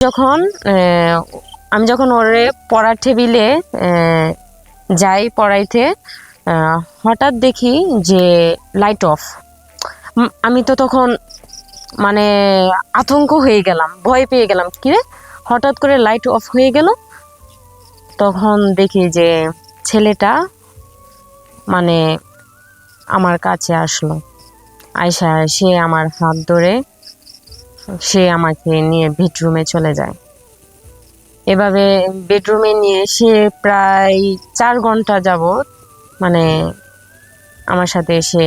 যখন আমি যখন ওরে পড়ার টেবিলে যাই পড়াইতে, হঠাৎ দেখি যে লাইট অফ। আমি তো তখন মানে আতঙ্ক হয়ে গেলাম, ভয় পেয়ে গেলাম, কিরে হঠাৎ করে লাইট অফ হয়ে গেল। তখন দেখি যে ছেলেটা মানে আমার কাছে আসলো, আয়শা সে আমার হাত ধরে সে আমাকে নিয়ে বেডরুমে চলে যায়। এভাবে বেডরুমে নিয়ে সে প্রায় 4 ঘন্টা যাবত মানে আমার সাথে সে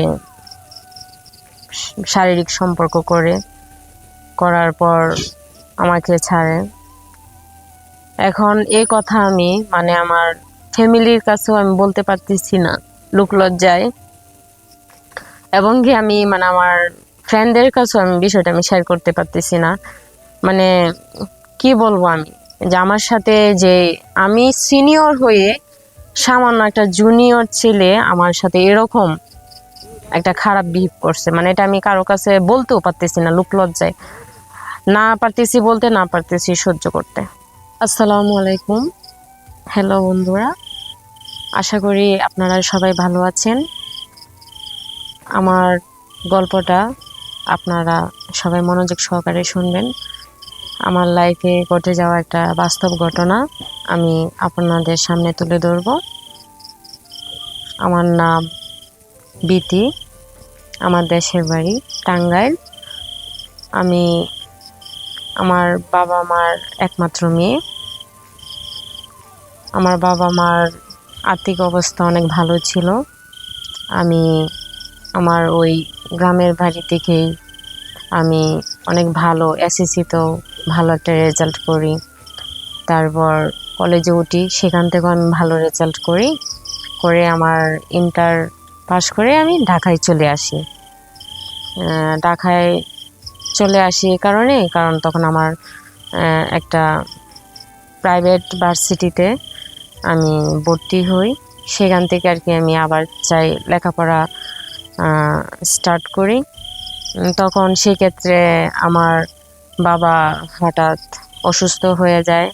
শারীরিক সম্পর্ক করার পর আমাকে ছাড়ে। এখন এই কথা আমি মানে আমার ফ্যামিলির কাছেও আমি বলতে পারতেছি না, লোক লজ্জায়, এবং কি আমি মানে আমার ফ্রেন্ডদের কাছেও আমি বিষয়টা আমি শেয়ার করতে পারতেছি না। মানে কি বলবো আমি, যে আমার সাথে যে আমি সিনিয়র হয়ে সামান্য একটা জুনিয়র ছেলে আমার সাথে এরকম একটা খারাপ বিহেভ করছে, মানে এটা আমি কারো কাছে বলতেও পারতেছি না, লোক লজ্জায় না পারতেছি বলতে, না পারতেছি সহ্য করতে। আসসালামু আলাইকুম, হ্যালো বন্ধুরা, আশা করি আপনারা সবাই ভালো আছেন। আমার গল্পটা আপনারা সবাই মনোযোগ সহকারে শুনবেন। আমার লাইফে ঘটে যাওয়া একটা বাস্তব ঘটনা আমি আপনাদের সামনে তুলে ধরব। আমার নাম বিতি, আমার দেশের বাড়ি টাঙ্গাইল। আমি আমার বাবা মার একমাত্র মেয়ে। আমার বাবা মার আর্থিক অবস্থা অনেক ভালো ছিল। আমি আমার ওই গ্রামের বাড়ি থেকেই আমি অনেক ভালো এসএসসিতেও ভালো একটা রেজাল্ট করি, তারপর কলেজে উঠি, সেখান থেকেও আমি ভালো রেজাল্ট করে আমার ইন্টার পাস করে আমি ঢাকায় চলে আসি। ঢাকায় চলে আসি কারণ তখন আমার একটা প্রাইভেট ভার্সিটিতে আমি ভর্তি হই। সেখান থেকে আর কি আমি আবার চাই লেখাপড়া স্টার্ট করি। তখন সেক্ষেত্রে আমার বাবা হঠাৎ অসুস্থ হয়ে যায়।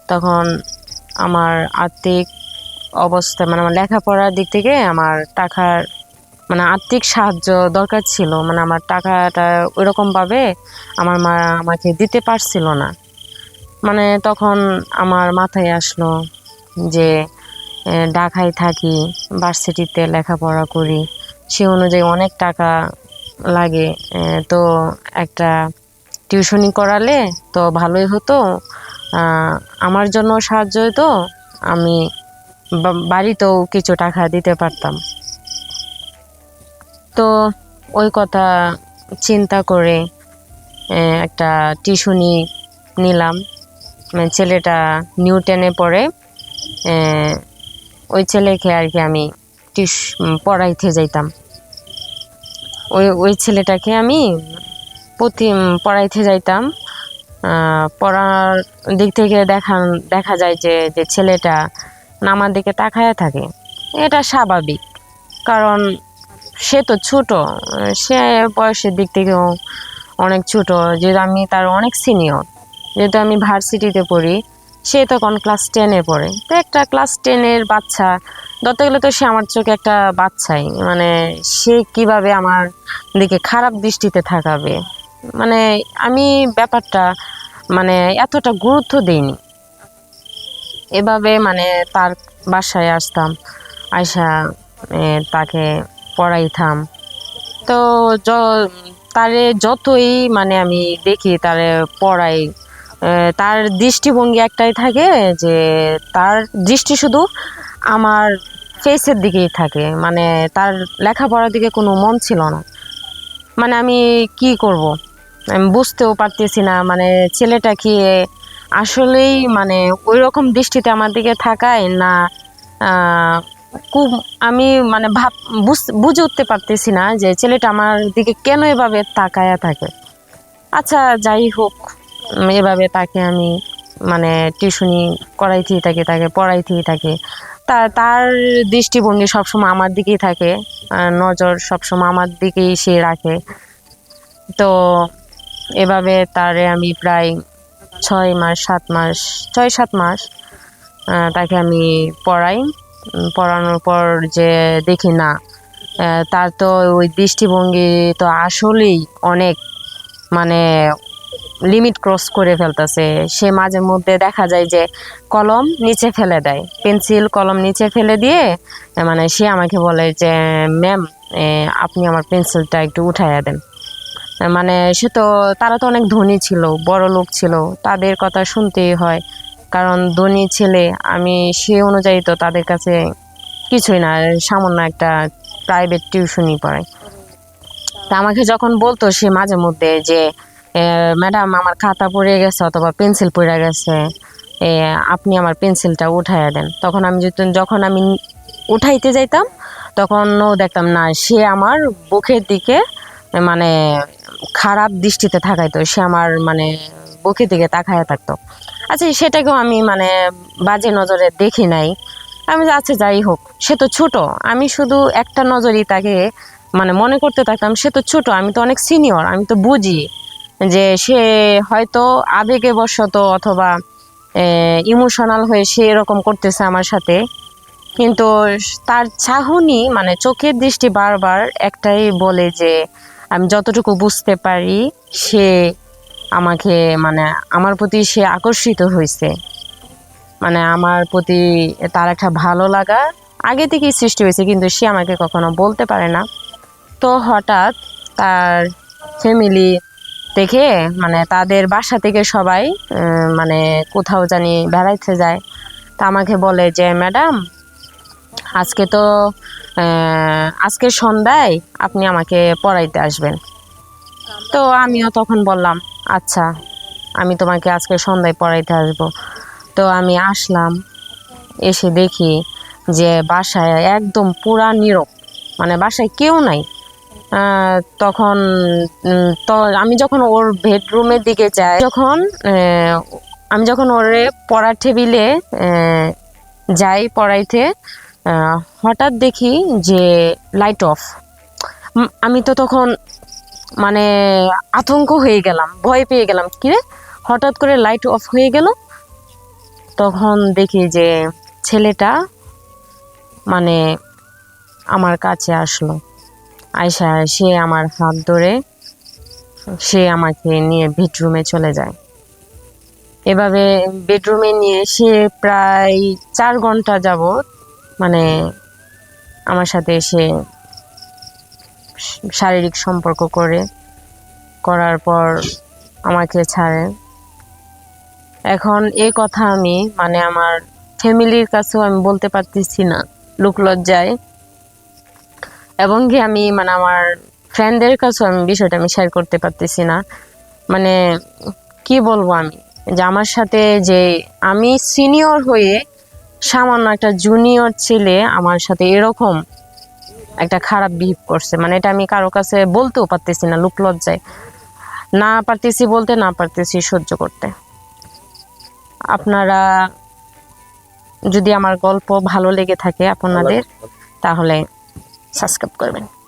তখন আমার আর্থিক অবস্থা মানে আমার লেখাপড়ার দিক থেকে আমার টাকার মানে আর্থিক সাহায্য দরকার ছিল, মানে আমার টাকাটা ওইরকমভাবে আমার মা আমাকে দিতে পারছিল না। মানে তখন আমার মাথায় আসলো যে ঢাকায় থাকি, ভার্সিটিতে লেখাপড়া করি, সে অনুযায়ী অনেক টাকা লাগে, তো একটা টিউশনি করালে তো ভালোই হতো, আমার জন্য সাহায্য হতো, আমি বাড়িতেও কিছু টাকা দিতে পারতাম। তো ওই কথা চিন্তা করে একটা টিউশনি নিলাম। ছেলেটা নিউ 10-এ পড়ে, ওই ছেলেকে আর কি আমি পড়াইতে যাইতাম। ওই ছেলেটাকে আমি পড়াইতে যাইতাম। পড়ার দিক থেকে দেখা যায় যে ছেলেটা আমার দিকে তাকায়া থাকে। এটা স্বাভাবিক, কারণ সে তো ছোট, সে বয়সের দিক থেকেও অনেক ছোট, যেহেতু আমি তার অনেক সিনিয়র, যেহেতু আমি ভার্সিটিতে পড়ি, সে তখন ক্লাস 10-এ পড়ে। তো একটা ক্লাস 10-এর বাচ্চা ধরতে গেলে তো সে আমার চোখে একটা বাচ্চাই, মানে সে কিভাবে আমার দিকে খারাপ দৃষ্টিতে থাকাবে, মানে আমি ব্যাপারটা মানে এতটা গুরুত্ব দিইনি। এভাবে মানে তার বাসায় আসতাম, আয়সা তাকে পড়াইতাম। তো তারে যতই মানে আমি দেখি তারে পড়াই, তার দৃষ্টিভঙ্গি একটাই থাকে যে তার দৃষ্টি শুধু আমার ফেসের দিকেই থাকে, মানে তার লেখাপড়ার দিকে কোনো মন ছিল না। মানে আমি কি করব, আমি বুঝতেও পারতেছি না, মানে ছেলেটা কি আসলেই মানে ওই রকম দৃষ্টিতে আমার দিকে থাকায় না, খুব আমি মানে বুঝে উঠতে পারতেছি না যে ছেলেটা আমার দিকে কেন এভাবে তাকায়া থাকে। আচ্ছা যাই হোক, এভাবে তাকে আমি মানে টিউশনি করাইতেই থাকি, তাকে পড়াইতেই থাকি। তার দৃষ্টিভঙ্গি সবসময় আমার দিকেই থাকে, নজর সবসময় আমার দিকেই সে রাখে। তো এভাবে তারে আমি প্রায় 6 মাস 7 মাস 6-7 মাস তাকে আমি পড়াই। পড়ানোর পর যে দেখি না, তার তো ওই দৃষ্টিভঙ্গি তো আসলেই অনেক মানে লিমিট ক্রস করে ফেলতেছে। সে মাঝে মধ্যে দেখা যায় যে কলম নিচে ফেলে দেয়, পেন্সিল কলম নিচে ফেলে দিয়ে মানে সে আমাকে বলে যে ম্যাম, আপনি আমার পেন্সিলটা একটু উঠাইয়া দেন। মানে সে তো, তারা তো অনেক ধনী ছিল, বড় লোক ছিল, তাদের কথা শুনতেই হয়, কারণ ধনী ছেলে আমি, সে অনুযায়ী তো তাদের কাছে কিছুই না, সামান্য একটা প্রাইভেট টিউশনই পড়ায়। তা আমাকে যখন বলতো সে মাঝে মধ্যে যে ম্যাডাম আমার খাতা পড়ে গেছে অথবা পেন্সিল পড়ে গেছে, আপনি আমার পেন্সিলটা উঠাইয়া দেন, তখন আমি যখন আমি উঠাইতে যাইতাম তখনও দেখতাম না, সে আমার বুকের দিকে মানে খারাপ দৃষ্টিতে তাকাইতো, সে আমার মানে বুকের দিকে তাকায়া থাকতো। আচ্ছা, সেটাকেও আমি মানে বাজে নজরে দেখি নাই। আমি আচ্ছা যাই হোক, সে তো ছোট, আমি শুধু একটা নজরই তাকে মানে মনে করতে থাকতাম সে তো ছোট, আমি তো অনেক সিনিয়র, আমি তো বুঝি যে সে হয়তো আবেগে বশত অথবা ইমোশনাল হয়ে সে এরকম করতেছে আমার সাথে। কিন্তু তার চাহনি মানে চোখের দৃষ্টি বারবার একটাই বলে যে আমি যতটুকু বুঝতে পারি সে আমাকে মানে আমার প্রতি সে আকর্ষিত হয়েছে, মানে আমার প্রতি তার একটা ভালো লাগা আগে থেকেই সৃষ্টি হয়েছে, কিন্তু সে আমাকে কখনো বলতে পারে না। তো হঠাৎ তার ফ্যামিলি থেকে মানে তাদের বাসা থেকে সবাই মানে কোথাও জানি বেড়াইতে যায়। তা আমাকে বলে যে ম্যাডাম, আজকে তো আজকে সন্ধ্যায় আপনি আমাকে পড়াইতে আসবেন। তো আমিও তখন বললাম আচ্ছা, আমি তোমাকে আজকে সন্ধ্যায় পড়াইতে আসবো। তো আমি আসলাম, এসে দেখি যে বাসায় একদম পুরা নীরব, মানে বাসায় কেউ নাই। তখন তো আমি যখন ওর বেডরুমের দিকে যাই, আমি যখন ওরে পড়ার টেবিলে যাই পড়াইতে, হঠাৎ দেখি যে লাইট অফ। আমি তো তখন মানে আতঙ্ক হয়ে গেলাম, ভয় পেয়ে গেলাম, কিরে হঠাৎ করে লাইট অফ হয়ে গেল। তখন দেখি যে ছেলেটা মানে আমার কাছে আসলো, আয়শা সে আমার হাত ধরে সে আমাকে নিয়ে বেডরুমে চলে যায়। এভাবে বেডরুমে নিয়ে সে প্রায় 4 ঘন্টা যাবত মানে আমার সাথে সে শারীরিক সম্পর্ক করার পর আমাকে ছাড়ে। এখন এই কথা আমি মানে আমার ফ্যামিলির কাছেও আমি বলতে পারতেছি না, লোক লজ্জায়, এবং কি আমি মানে আমার ফ্রেন্ডদের কাছেও আমি বিষয়টা আমি শেয়ার করতে পারতেছি না। মানে কি বলবো আমি, যে আমার সাথে যে আমি সিনিয়র হয়ে সামান্য একটা জুনিয়র ছেলে আমার সাথে এরকম একটা খারাপ বিহেভ করছে, মানে এটা আমি কারো কাছে বলতেও পারতেছি না, লোক লজ্জায় না পারতেছি বলতে, না পারতেছি সহ্য করতে। আপনারা যদি আমার গল্প ভালো লেগে থাকে আপনাদের, তাহলে সাবস্ক্রাইব করবেন।